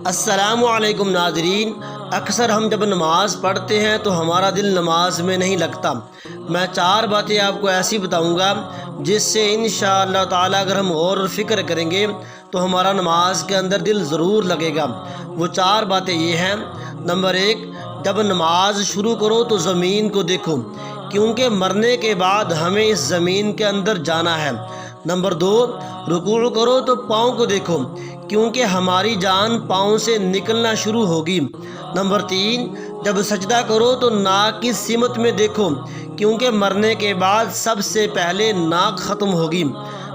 السلام علیکم ناظرین، اکثر ہم جب نماز پڑھتے ہیں تو ہمارا دل نماز میں نہیں لگتا۔ میں 4 باتیں آپ کو ایسی بتاؤں گا جس سے انشاءاللہ تعالی اگر ہم غور و فکر کریں گے تو ہمارا نماز کے اندر دل ضرور لگے گا۔ وہ 4 باتیں یہ ہیں۔ نمبر 1، جب نماز شروع کرو تو زمین کو دیکھو، کیونکہ مرنے کے بعد ہمیں اس زمین کے اندر جانا ہے۔ نمبر 2، رکوع کرو تو پاؤں کو دیکھو، کیونکہ ہماری جان پاؤں سے نکلنا شروع ہوگی۔ نمبر 3، جب سجدہ کرو تو ناک کی سمت میں دیکھو، کیونکہ مرنے کے بعد سب سے پہلے ناک ختم ہوگی۔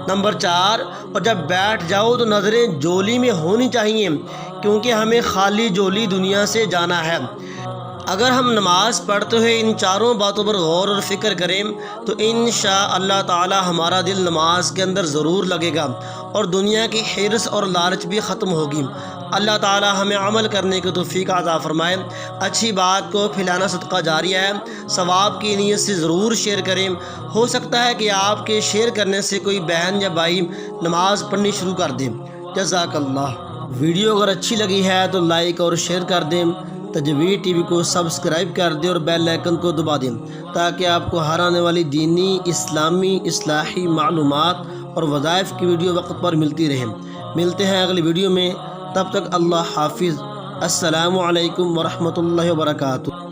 نمبر 4، اور جب بیٹھ جاؤ تو نظریں جولی میں ہونی چاہیے، کیونکہ ہمیں خالی جولی دنیا سے جانا ہے۔ اگر ہم نماز پڑھتے ہوئے ان 4 باتوں پر غور و فکر کریں تو انشاءاللہ تعالی ہمارا دل نماز کے اندر ضرور لگے گا اور دنیا کی حرص اور لالچ بھی ختم ہوگی۔ اللہ تعالی ہمیں عمل کرنے کی توفیق عطا فرمائے۔ اچھی بات کو پھیلانا صدقہ جاریہ ہے، ثواب کی نیت سے ضرور شیئر کریں۔ ہو سکتا ہے کہ آپ کے شیئر کرنے سے کوئی بہن یا بھائی نماز پڑھنی شروع کر دیں۔ جزاک اللہ۔ ویڈیو اگر اچھی لگی ہے تو لائک اور شیئر کر دیں۔ تجوید ٹی وی کو سبسکرائب کر دیں اور بیل آئیکن کو دبا دیں تاکہ آپ کو ہر آنے والی دینی، اسلامی، اصلاحی معلومات اور وظائف کی ویڈیو وقت پر ملتی رہیں۔ ملتے ہیں اگلی ویڈیو میں، تب تک اللہ حافظ۔ السلام علیکم ورحمۃ اللہ وبرکاتہ۔